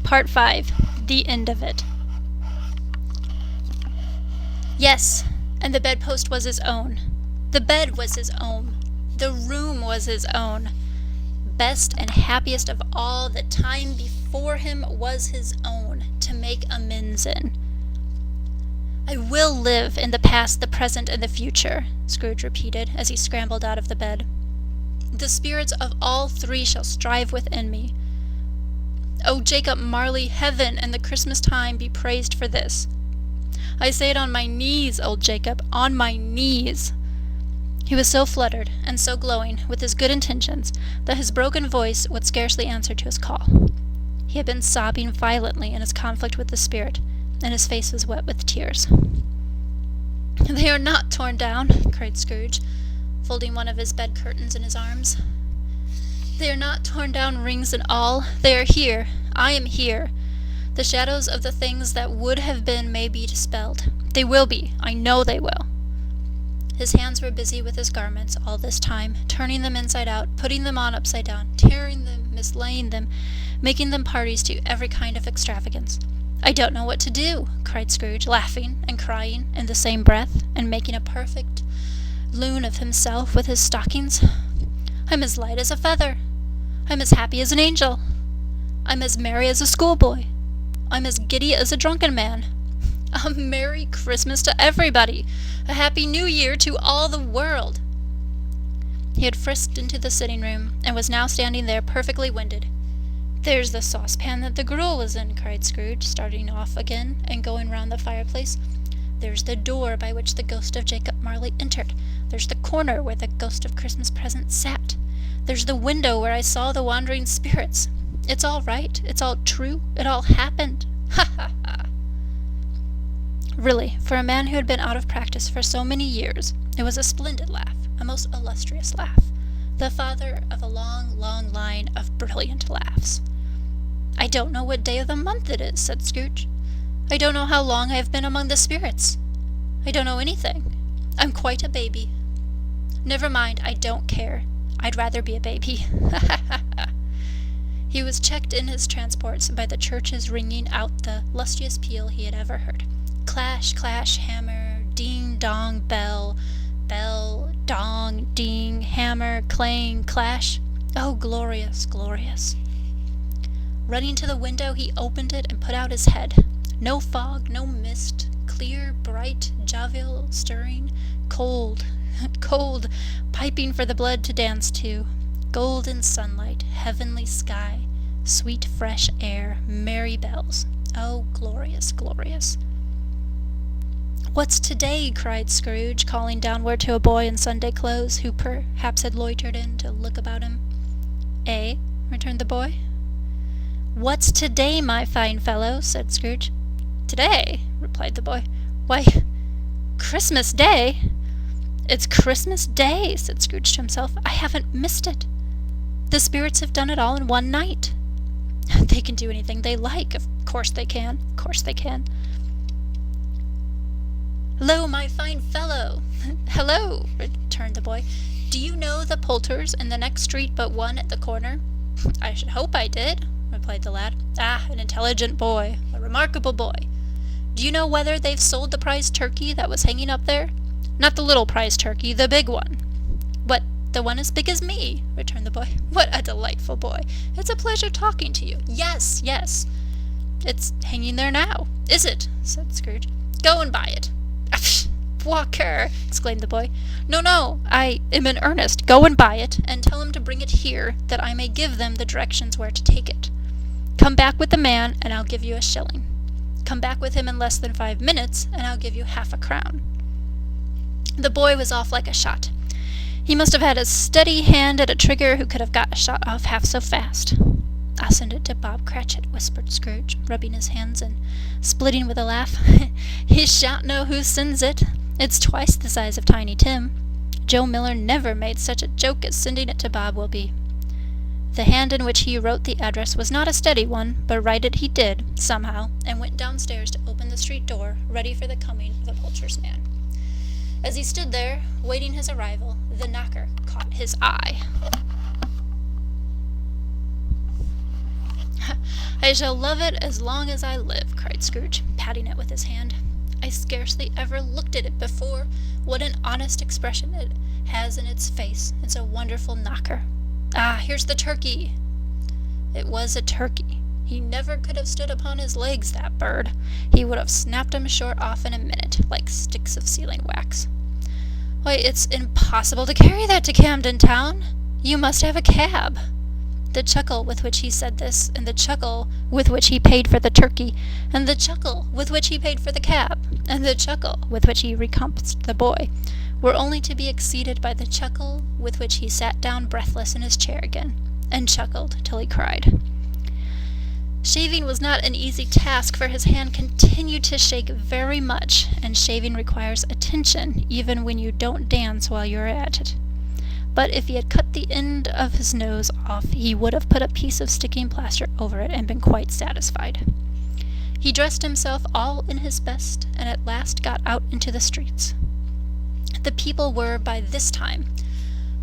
Part 5. The End of It. Yes, and the bedpost was his own. The bed was his own. The room was his own. Best and happiest of all, the time before him was his own, to make amends in. "I will live in the past, the present, and the future," Scrooge repeated, as he scrambled out of the bed. "The spirits of all three shall strive within me. O Jacob Marley, heaven and the Christmas time be praised for this. I say it on my knees, old Jacob, on my knees." He was so fluttered and so glowing with his good intentions that his broken voice would scarcely answer to his call. He had been sobbing violently in his conflict with the spirit, and his face was wet with tears. "They are not torn down," cried Scrooge, folding one of his bed curtains in his arms. "They are not torn down, rings and all. They are here. I am here. The shadows of the things that would have been may be dispelled. They will be. I know they will." His hands were busy with his garments all this time, turning them inside out, putting them on upside down, tearing them, mislaying them, making them parties to every kind of extravagance. "I don't know what to do," cried Scrooge, laughing and crying in the same breath, and making a perfect loon of himself with his stockings. "I'm as light as a feather. I'm as happy as an angel. I'm as merry as a schoolboy. I'm as giddy as a drunken man. A Merry Christmas to everybody! A Happy New Year to all the world!" He had frisked into the sitting room, and was now standing there perfectly winded. "There's the saucepan that the gruel was in," cried Scrooge, starting off again and going round the fireplace. "There's the door by which the ghost of Jacob Marley entered. There's the corner where the ghost of Christmas present sat. There's the window where I saw the wandering spirits. It's all right. It's all true. It all happened. Ha ha ha!" Really, for a man who had been out of practice for so many years, it was a splendid laugh, a most illustrious laugh, the father of a long, long line of brilliant laughs. "I don't know what day of the month it is," said Scrooge. "I don't know how long I have been among the spirits. I don't know anything. I'm quite a baby. Never mind, I don't care. I'd rather be a baby. Ha ha ha ha!" He was checked in his transports by the churches ringing out the lustiest peal he had ever heard. Clash, clash, hammer, ding, dong, bell, bell, dong, ding, hammer, clang, clash. Oh, glorious, glorious! Running to the window, he opened it and put out his head. No fog, no mist, clear, bright, jovial, stirring, cold, cold, piping for the blood to dance to, golden sunlight, heavenly sky, sweet fresh air, merry bells. Oh, glorious, glorious! "What's today?" cried Scrooge, calling downward to a boy in Sunday clothes, who perhaps had loitered in to look about him. "Eh?" returned the boy. "What's today, my fine fellow?" said Scrooge. "Today?" replied the boy. "Why, Christmas Day." "It's Christmas Day," said Scrooge to himself. "I haven't missed it. The spirits have done it all in one night. They can do anything they like. Of course they can. Of course they can. "Hello, my fine fellow." "Hello," returned the boy. "Do you know the Poulters in the next street but one at the corner?" "I should hope I did," replied the lad. "Ah, an intelligent boy, a remarkable boy. Do you know whether they've sold the prize turkey that was hanging up there? Not the little prize turkey, the big one." "What, the one as big as me?" returned the boy. "What a delightfur boy! It's a pleasure talking to you. Yes, yes. It's hanging there now." "Is it?" said Scrooge. "Go and buy it." "Walker!" exclaimed the boy. "No, no, I am in earnest. Go and buy it, and tell him to bring it here, that I may give them the directions where to take it. Come back with the man, and I'll give you a shilling. Come back with him in less than 5 minutes, and I'll give you half a crown." The boy was off like a shot. He must have had a steady hand at a trigger who could have got a shot off half so fast. "I'll send it to Bob Cratchit," whispered Scrooge, rubbing his hands and splitting with a laugh. "He shan't know who sends it. It's twice the size of Tiny Tim. Joe Miller never made such a joke as sending it to Bob will be." The hand in which he wrote the address was not a steady one, but write it he did, somehow, and went downstairs to open the street door, ready for the coming of the poulterer's man. As he stood there, waiting his arrival, the knocker caught his eye. "I shall love it as long as I live," cried Scrooge, patting it with his hand. "I scarcely ever looked at it before. What an honest expression it has in its face, and so wonderful knocker. Ah, here's the turkey!" It was a turkey. He never could have stood upon his legs, that bird. He would have snapped 'em short off in a minute, like sticks of sealing wax. "Why, it's impossible to carry that to Camden Town. You must have a cab." The chuckle with which he said this, and the chuckle with which he paid for the turkey, and the chuckle with which he paid for the cab, and the chuckle with which he recompensed the boy, were only to be exceeded by the chuckle with which he sat down breathless in his chair again, and chuckled till he cried. Shaving was not an easy task, for his hand continued to shake very much, and shaving requires attention even when you don't dance while you are at it. But if he had cut the end of his nose off, he would have put a piece of sticking plaster over it and been quite satisfied. He dressed himself all in his best, and at last got out into the streets. The people were, by this time,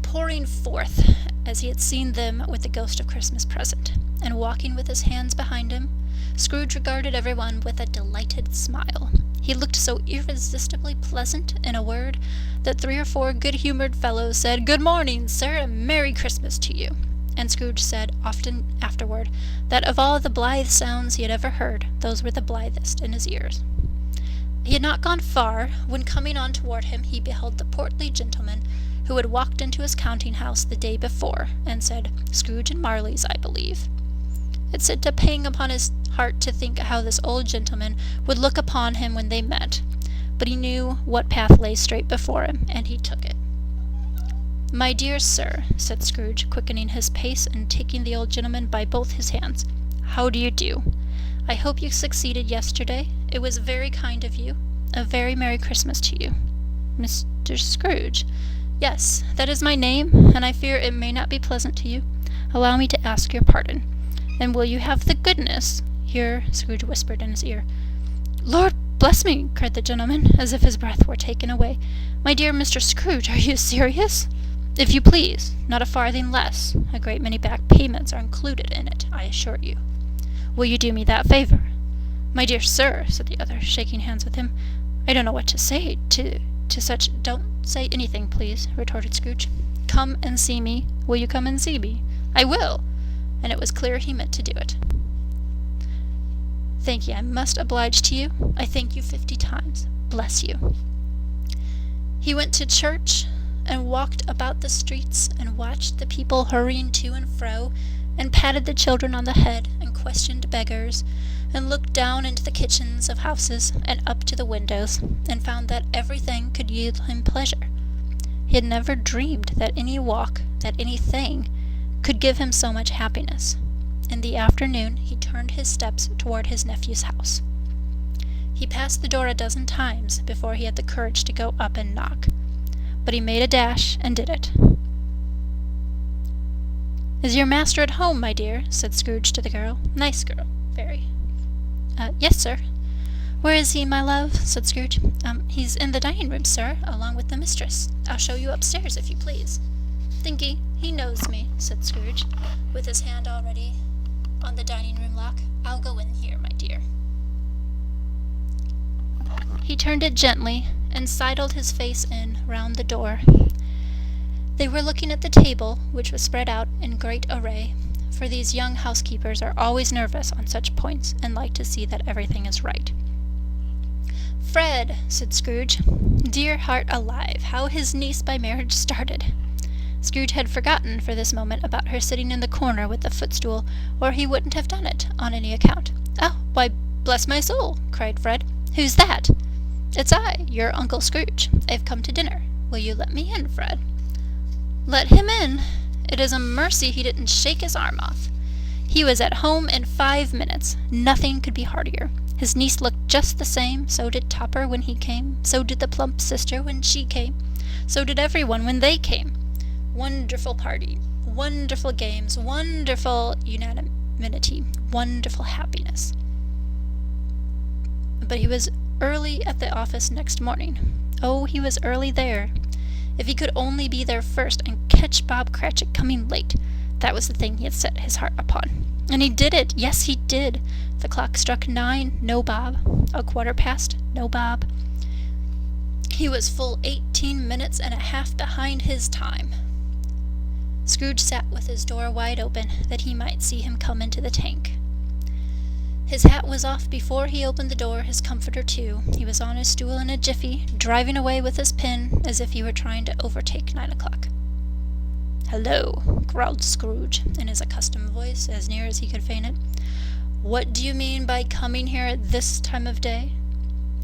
pouring forth, as he had seen them with the ghost of Christmas present, and walking with his hands behind him. Scrooge regarded everyone with a delighted smile. He looked so irresistibly pleasant, in a word, that 3 or 4 good-humored fellows said, "Good morning, sir, and Merry Christmas to you." And Scrooge said often afterward that of all the blithe sounds he had ever heard, those were the blithest in his ears. He had not gone far, when coming on toward him he beheld the portly gentleman who had walked into his counting-house the day before, and said, "Scrooge and Marley's, I believe." It set a pang upon his heart to think how this old gentleman would look upon him when they met, but he knew what path lay straight before him, and he took it. "My dear sir," said Scrooge, quickening his pace and taking the old gentleman by both his hands, "how do you do? I hope you succeeded yesterday. It was very kind of you. A very Merry Christmas to you." "Mr. Scrooge?" "Yes, that is my name, and I fear it may not be pleasant to you. Allow me to ask your pardon. And will you have the goodness—" Here Scrooge whispered in his ear. "Lord bless me!" cried the gentleman, as if his breath were taken away. "My dear Mr. Scrooge, are you serious?" "If you please, not a farthing less. A great many back payments are included in it, I assure you. Will you do me that favor?" "My dear sir," said the other, shaking hands with him, "I don't know what to say to such—" "Don't say anything, please," retorted Scrooge. "Come and see me. Will you come and see me?" "I will." And it was clear he meant to do it. "Thank ye, I must oblige to you. I thank you 50 times. Bless you." He went to church, and walked about the streets, and watched the people hurrying to and fro, and patted the children on the head, and questioned beggars, and looked down into the kitchens of houses, and up to the windows, and found that everything could yield him pleasure. He had never dreamed that any walk, that anything, could give him so much happiness. In the afternoon he turned his steps toward his nephew's house. He passed the door a dozen times before he had the courage to go up and knock, but he made a dash and did it. "Is your master at home, my dear?" said Scrooge to the girl. Nice girl, very. "Yes, sir." "Where is he, my love?" said Scrooge. He's in the dining-room, sir, along with the mistress. I'll show you upstairs, if you please." "Thinky, he knows me," said Scrooge, with his hand already on the dining-room lock. "I'll go in here, my dear." He turned it gently, and sidled his face in round the door. They were looking at the table, which was spread out in great array, for these young housekeepers are always nervous on such points, and like to see that everything is right. "Fred," said Scrooge. Dear heart alive, how his niece by marriage started! Scrooge had forgotten for this moment about her sitting in the corner with the footstool, or he wouldn't have done it on any account. "Oh, why, bless my soul!" cried Fred. "Who's that?" "It's I, your Uncle Scrooge. I've come to dinner. Will you let me in, Fred?" "Let him in? It is a mercy he didn't shake his arm off. He was at home in 5 minutes. Nothing could be heartier. His niece looked just the same, so did Topper when he came, so did the plump sister when she came, so did everyone when they came. Wonderful party, wonderful games, wonderful unanimity, wonderful happiness." But he was early at the office next morning. Oh, he was early there. If he could only be there first and catch Bob Cratchit coming late, That was the thing he had set his heart upon. And he did it. Yes, he did. The clock struck 9, no Bob. 1/4 past, no Bob. He was full 18 minutes and a half behind his time. Scrooge sat with his door wide open, that he might see him come into the tank. His hat was off before he opened the door, his comforter too. He was on his stool in a jiffy, driving away with his pin, as if he were trying to overtake 9 o'clock. "Hello," growled Scrooge, in his accustomed voice, as near as he could feign it. "What do you mean by coming here at this time of day?"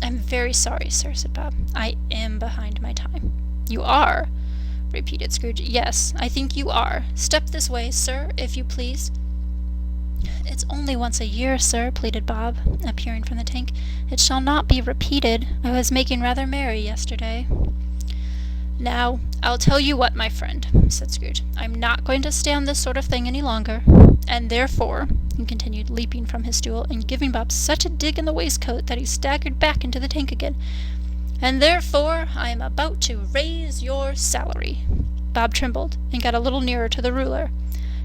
"I'm very sorry, sir," said Bob. "I am behind my time." "You are?" repeated Scrooge. "Yes, I think you are. Step this way, sir, if you please." "It's only once a year, sir," pleaded Bob, appearing from the tank. "It shall not be repeated. I was making rather merry yesterday." "Now, I'll tell you what, my friend," said Scrooge. "I'm not going to stand this sort of thing any longer. And therefore," he continued, leaping from his stool, and giving Bob such a dig in the waistcoat that he staggered back into the tank again, "and therefore I am about to raise your salary." Bob trembled, and got a little nearer to the ruler.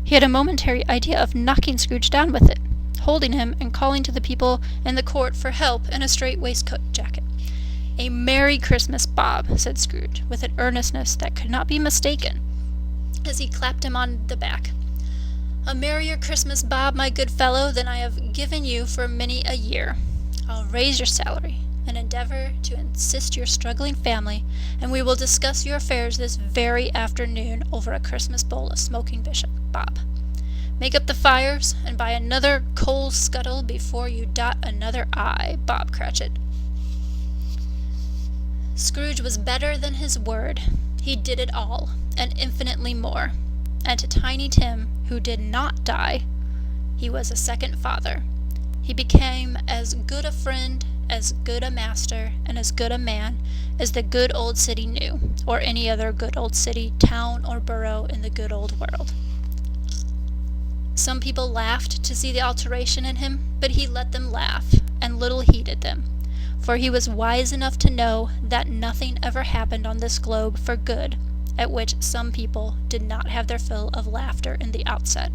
He had a momentary idea of knocking Scrooge down with it, holding him and calling to the people in the court for help in a straight waistcoat jacket. "A Merry Christmas, Bob," said Scrooge, with an earnestness that could not be mistaken, as he clapped him on the back. "A merrier Christmas, Bob, my good fellow, than I have given you for many a year. I'll raise your salary, and endeavor to assist your struggling family, and we will discuss your affairs this very afternoon over a Christmas bowl of smoking bishop, Bob. Make up the fires, and buy another coal scuttle before you dot another I, Bob Cratchit." Scrooge was better than his word. He did it all, and infinitely more. And to Tiny Tim, who did not die, he was a second father. He became as good a friend, as good a master, and as good a man as the good old city knew, or any other good old city, town, or borough in the good old world. Some people laughed to see the alteration in him, but he let them laugh, and little heeded them, for he was wise enough to know that nothing ever happened on this globe for good, at which some people did not have their fill of laughter in the outset.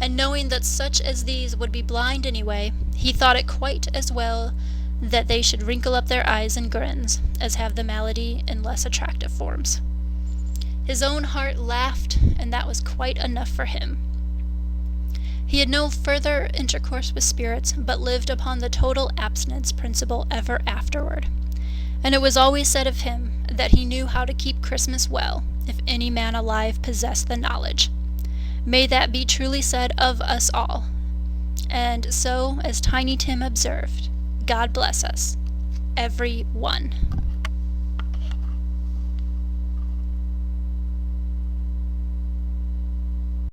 And knowing that such as these would be blind anyway, he thought it quite as well that they should wrinkle up their eyes and grins, as have the malady in less attractive forms. His own heart laughed, and that was quite enough for him. He had no further intercourse with spirits, but lived upon the total abstinence principle ever afterward. And it was always said of him that he knew how to keep Christmas well, if any man alive possessed the knowledge. May that be truly said of us all. And so, as Tiny Tim observed, God bless us, every one.